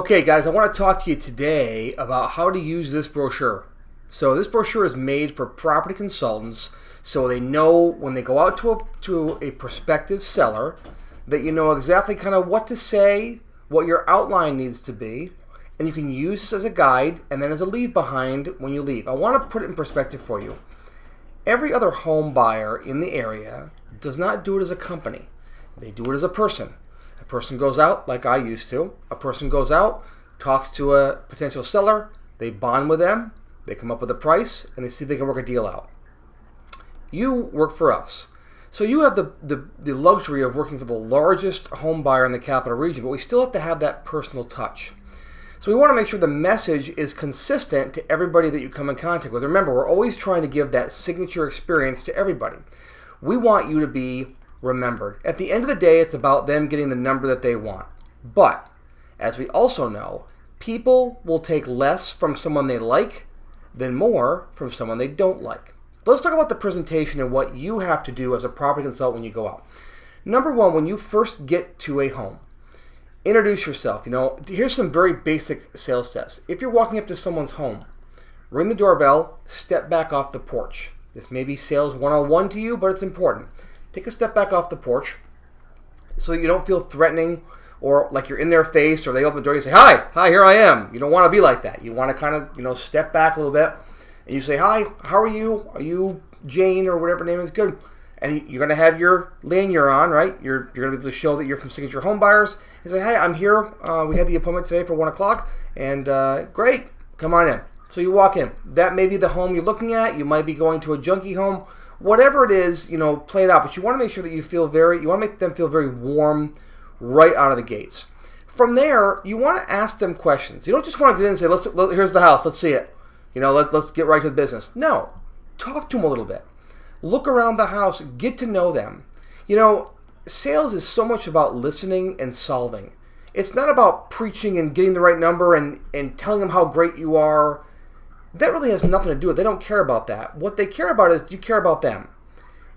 Okay, guys, I want to talk to you today about how to use this brochure. So this brochure is made for property consultants so they know when they go out to a prospective seller that you know exactly kind of what to say, what your outline needs to be, and you can use this as a guide and then as a leave behind when you leave. I want to put it in perspective for you. Every other home buyer in the area does not do it as a company. They do it as a person. A person goes out like I used to. A person goes out, talks to a potential seller, they bond with them, they come up with a price, and they see if they can work a deal out. You work for us. So you have the luxury of working for the largest home buyer in the capital region, but we still have to have that personal touch. So we want to make sure the message is consistent to everybody that you come in contact with. Remember, we're always trying to give that signature experience to everybody. We want you to be remembered. At the end of the day, it's about them getting the number that they want. But, as we also know, people will take less from someone they like than more from someone they don't like. Let's talk about the presentation and what you have to do as a property consultant when you go out. Number one, when you first get to a home, introduce yourself. Here's some very basic sales steps. If you're walking up to someone's home, ring the doorbell, step back off the porch. This may be sales 101 to you, but it's important. Take a step back off the porch so you don't feel threatening or like you're in their face or they open the door and you say, hi, here I am. You don't want to be like that. You want to kind of, step back a little bit and you say, hi, how are you? Are you Jane or whatever name is good? And you're going to have your lanyard on, right? You're going to be able to show that you're from Signature Home Buyers and say, hey, I'm here. We had the appointment today for 1 o'clock and great, come on in. So you walk in. That may be the home you're looking at. You might be going to a junkie home. Whatever it is, play it out. But you want to make sure that you want to make them feel very warm right out of the gates. From there, you want to ask them questions. You don't just want to get in and say, here's the house, let's see it. Let's get right to the business. No, talk to them a little bit. Look around the house, get to know them. Sales is so much about listening and solving. It's not about preaching and getting the right number and telling them how great you are. That really has nothing to do with it. They don't care about that. What they care about is you care about them.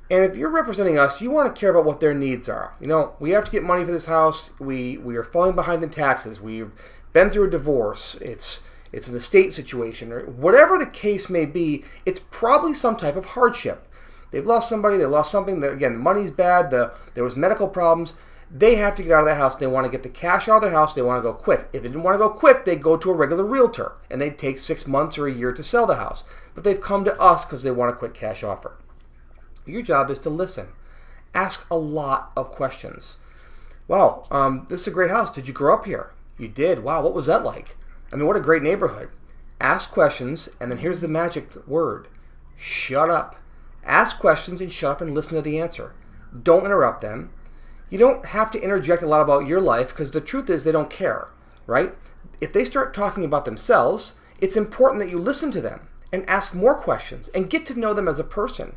And if you're representing us, you want to care about what their needs are. We have to get money for this house. We are falling behind in taxes. We've been through a divorce. It's an estate situation. Or whatever the case may be, it's probably some type of hardship. They've lost somebody. They lost something. Again, the money's bad. There was medical problems. They have to get out of that house. They want to get the cash out of their house. They want to go quick. If they didn't want to go quick, they'd go to a regular realtor, and they'd take 6 months or a year to sell the house. But they've come to us because they want a quick cash offer. Your job is to listen. Ask a lot of questions. Wow, this is a great house. Did you grow up here? You did. Wow, what was that like? I mean, what a great neighborhood. Ask questions, and then here's the magic word. Shut up. Ask questions and shut up and listen to the answer. Don't interrupt them. You don't have to interject a lot about your life because the truth is they don't care, right? If they start talking about themselves, it's important that you listen to them and ask more questions and get to know them as a person.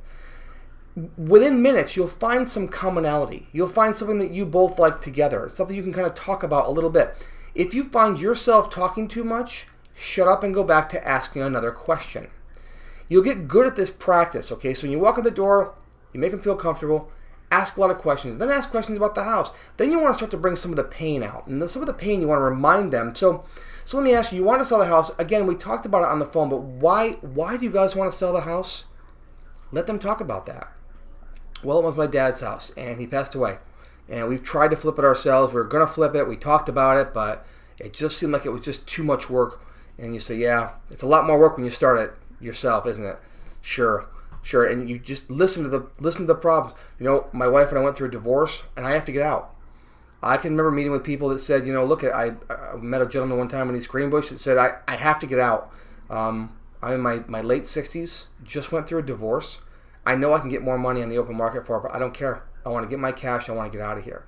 Within minutes, you'll find some commonality. You'll find something that you both like together, something you can kind of talk about a little bit. If you find yourself talking too much, shut up and go back to asking another question. You'll get good at this practice, okay? So when you walk in the door, you make them feel comfortable. Ask a lot of questions. Then ask questions about the house. Then you want to start to bring some of the pain out. And some of the pain you want to remind them. So let me ask you, you want to sell the house. Again, we talked about it on the phone, but why do you guys want to sell the house? Let them talk about that. Well, it was my dad's house, and he passed away. And we've tried to flip it ourselves. We were going to flip it. We talked about it, but it just seemed like it was just too much work. And you say, yeah, it's a lot more work when you start it yourself, isn't it? Sure, and you just listen to the problems. My wife and I went through a divorce, and I have to get out. I can remember meeting with people that said, look, I met a gentleman one time in East Greenbush that said, I have to get out. I'm in my late 60s, just went through a divorce. I know I can get more money on the open market for it, but I don't care. I want to get my cash. I want to get out of here.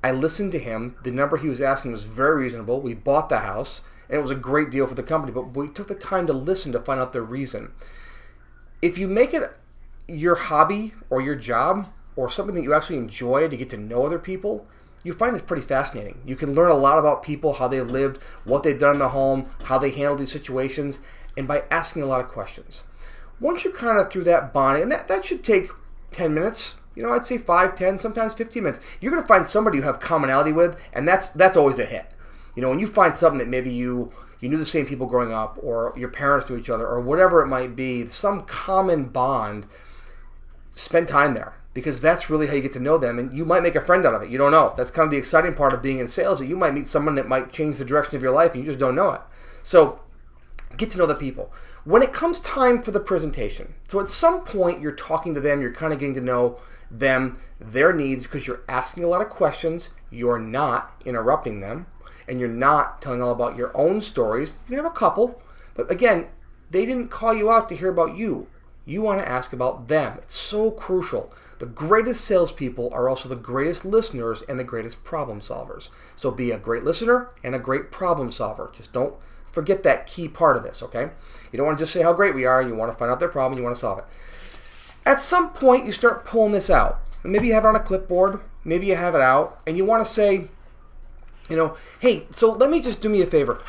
I listened to him. The number he was asking was very reasonable. We bought the house, and it was a great deal for the company, but we took the time to listen to find out the reason. If you make it your hobby or your job or something that you actually enjoy to get to know other people, you find it's pretty fascinating. You can learn a lot about people, how they lived, what they've done in the home, how they handled these situations, and by asking a lot of questions. Once you're kind of through that bonding, and that should take 10 minutes, I'd say 5, 10, sometimes 15 minutes, you're going to find somebody you have commonality with, and that's always a hit. When you find something that maybe you knew the same people growing up, or your parents knew each other, or whatever it might be, some common bond, spend time there, because that's really how you get to know them, and you might make a friend out of it. You don't know. That's kind of the exciting part of being in sales, that you might meet someone that might change the direction of your life, and you just don't know it. So get to know the people. When it comes time for the presentation, so at some point you're talking to them, you're kind of getting to know them, their needs, because you're asking a lot of questions, you're not interrupting them, and you're not telling all about your own stories. You can have a couple, but again, they didn't call you out to hear about you. You want to ask about them. It's so crucial. The greatest salespeople are also the greatest listeners and the greatest problem solvers. So be a great listener and a great problem solver. Just don't forget that key part of this, okay? You don't want to just say how great we are. You want to find out their problem. You want to solve it. At some point, you start pulling this out. Maybe you have it on a clipboard. Maybe you have it out, and you want to say, hey, so let me just do me a favor.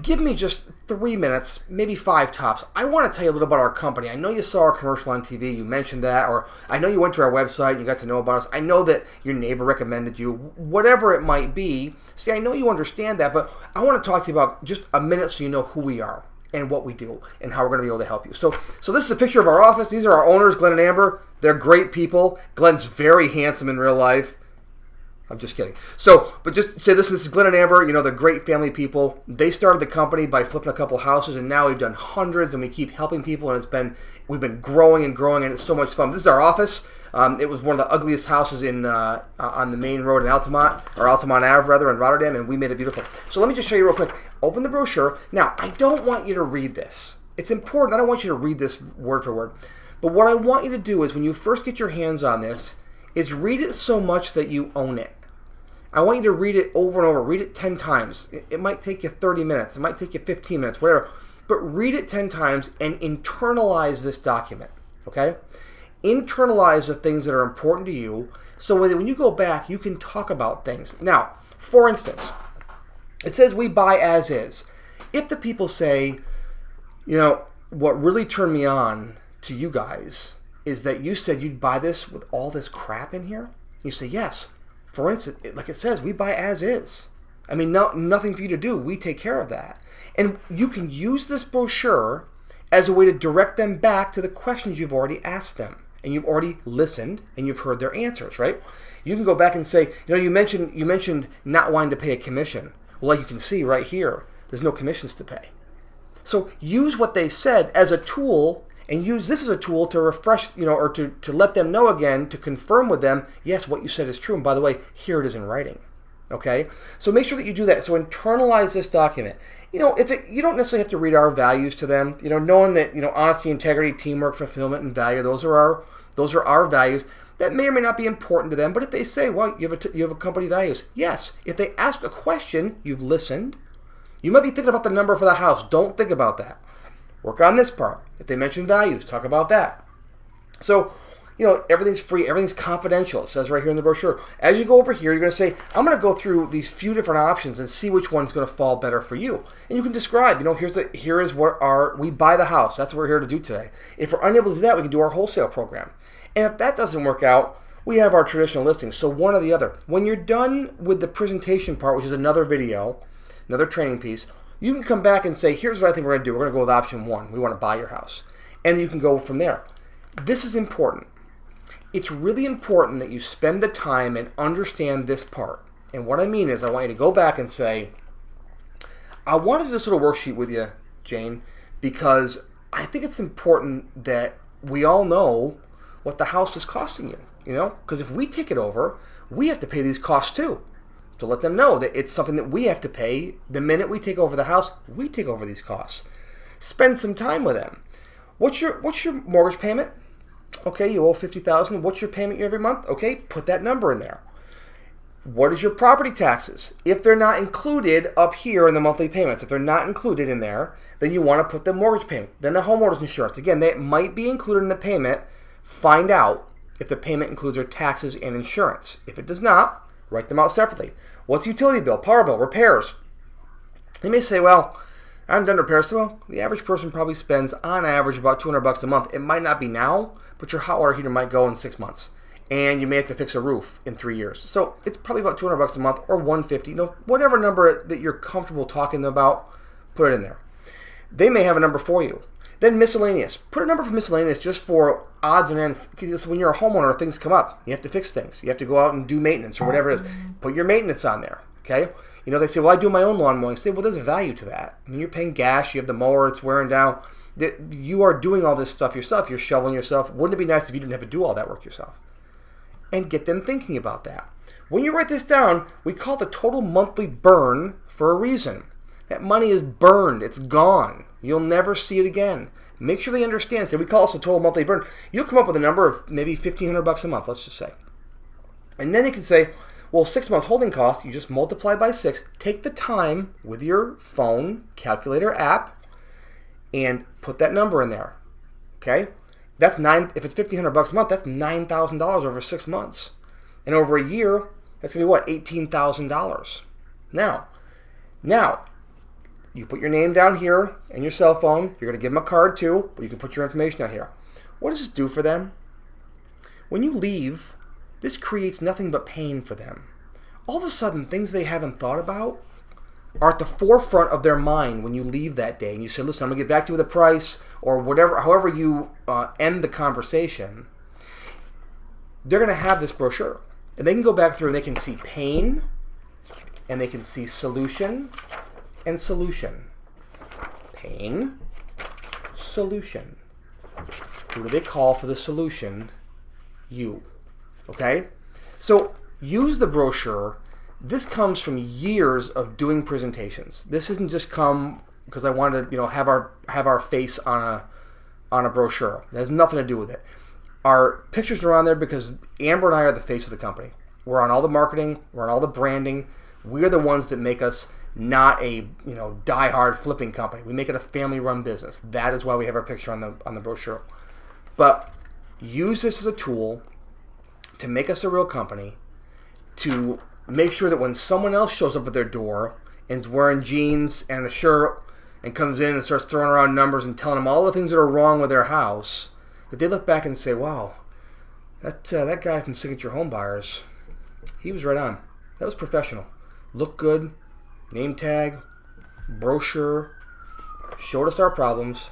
Give me just 3 minutes, maybe 5 tops. I want to tell you a little about our company. I know you saw our commercial on TV. You mentioned that, or I know you went to our website and you got to know about us. I know that your neighbor recommended you, whatever it might be. See, I know you understand that, but I want to talk to you about just a minute so you know who we are and what we do and how we're going to be able to help you. So this is a picture of our office. These are our owners, Glenn and Amber. They're great people. Glenn's very handsome in real life. I'm just kidding. But just say this is Glenn and Amber, they're great family people. They started the company by flipping a couple houses, and now we've done hundreds, and we keep helping people, and we've been growing and growing, and it's so much fun. This is our office. It was one of the ugliest houses on the main road in Altamont, or Altamont Ave rather, in Rotterdam, and we made it beautiful. So let me just show you real quick. Open the brochure. Now, I don't want you to read this. It's important. I don't want you to read this word for word. But what I want you to do is, when you first get your hands on this, is read it so much that you own it. I want you to read it over and over. Read it 10 times. It might take you 30 minutes. It might take you 15 minutes, whatever. But read it 10 times and internalize this document, okay? Internalize the things that are important to you, so when you go back, you can talk about things. Now, for instance, it says we buy as is. If the people say, what really turned me on to you guys is that you said you'd buy this with all this crap in here, you say yes. For instance, like it says, we buy as is. I mean, nothing for you to do. We take care of that. And you can use this brochure as a way to direct them back to the questions you've already asked them. And you've already listened, and you've heard their answers, right? You can go back and say, you mentioned not wanting to pay a commission. Well, like you can see right here, there's no commissions to pay. So use what they said as a tool, and use this as a tool to refresh, or to let them know again, to confirm with them, yes, what you said is true. And by the way, here it is in writing. Okay? So make sure that you do that. So internalize this document. You don't necessarily have to read our values to them. Knowing that, honesty, integrity, teamwork, fulfillment, and value, those are our values. That may or may not be important to them. But if they say, well, you have a company values. Yes. If they ask a question, you've listened. You might be thinking about the number for the house. Don't think about that. Work on this part. If they mention values, talk about that. So, everything's free, everything's confidential. It says right here in the brochure. As you go over here, you're going to say, I'm going to go through these few different options and see which one's going to fall better for you. And you can describe, here is what we buy the house. That's what we're here to do today. If we're unable to do that, we can do our wholesale program. And if that doesn't work out, we have our traditional listings. So one or the other. When you're done with the presentation part, which is another video, another training piece, you can come back and say, here's what I think we're going to do. We're going to go with option 1. We want to buy your house. And you can go from there. This is important. It's really important that you spend the time and understand this part. And what I mean is, I want you to go back and say, I wanted this little worksheet with you, Jane, because I think it's important that we all know what the house is costing you. Because if we take it over, we have to pay these costs too. To let them know that it's something that we have to pay. The minute we take over the house, we take over these costs. Spend some time with them. What's your mortgage payment? Okay, you owe $50,000. What's your payment every month? Okay, put that number in there. What is your property taxes? If they're not included up here in the monthly payments, if they're not included in there, then you want to put the mortgage payment. Then the homeowner's insurance. Again, that might be included in the payment. Find out if the payment includes their taxes and insurance. If it does not, write them out separately. What's utility bill, power bill, repairs? They may say, well, I haven't done repairs. Well, the average person probably spends, on average, about $200 a month. It might not be now, but your hot water heater might go in 6 months. and you may have to fix a roof in 3 years. So it's probably about $200 a month or $150. Whatever number that you're comfortable talking about, put it in there. They may have a number for you. Then miscellaneous. Put a number for miscellaneous just for odds and ends. Because when you're a homeowner, things come up. You have to fix things. You have to go out and do maintenance or whatever it is. Put your maintenance on there. Okay? They say, well, I do my own lawn mowing. Say, well, there's a value to that. I mean, you're paying gas. You have the mower. It's wearing down. You are doing all this stuff yourself. You're shoveling yourself. Wouldn't it be nice if you didn't have to do all that work yourself? And get them thinking about that. When you write this down, we call it the total monthly burn for a reason. That money is burned. It's gone. You'll never see it again. Make sure they understand. So we call this a total monthly burn. You'll come up with a number of maybe $1,500 a month, let's just say. And then you can say, well, 6 months holding cost, you just multiply by 6. Take the time with your phone calculator app and put that number in there. Okay? That's if it's $1,500 a month, that's $9,000 over 6 months. And over a year, that's going to be what? $18,000. Now, you put your name down here and your cell phone. You're going to give them a card too, but you can put your information down here. What does this do for them? When you leave, this creates nothing but pain for them. All of a sudden, things they haven't thought about are at the forefront of their mind when you leave that day. And you say, listen, I'm going to get back to you with a price or whatever, however you end the conversation. They're going to have this brochure. And they can go back through and they can see pain and they can see solution and solution. Pain, solution. Who do they call for the solution? You. Okay? So use the brochure. This comes from years of doing presentations. This isn't just come because I wanted to, have our face on a brochure. It has nothing to do with it. Our pictures are on there because Amber and I are the face of the company. We're on all the marketing. We're on all the branding. We're the ones that make us not a die-hard flipping company. We make it a family-run business. That is why we have our picture on the brochure. But use this as a tool to make us a real company, to make sure that when someone else shows up at their door and is wearing jeans and a shirt and comes in and starts throwing around numbers and telling them all the things that are wrong with their house, that they look back and say, wow, that guy from Signature Home Buyers, he was right on. That was professional. Looked good. Name tag, brochure, showed us our problems,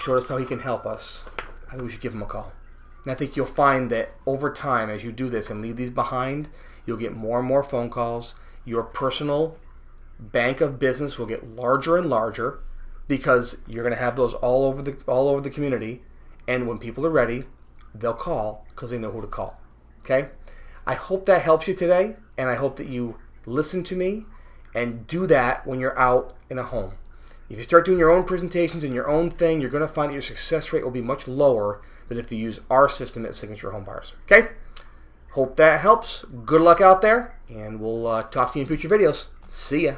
showed us how he can help us. I think we should give him a call. And I think you'll find that over time, as you do this and leave these behind, you'll get more and more phone calls. Your personal bank of business will get larger and larger because you're going to have those all over the community. And when people are ready, they'll call because they know who to call. Okay? I hope that helps you today, and I hope that you listen to me and do that when you're out in a home. If you start doing your own presentations and your own thing, you're going to find that your success rate will be much lower than if you use our system at Signature Home Buyers. Okay? Hope that helps. Good luck out there, and we'll talk to you in future videos. See ya.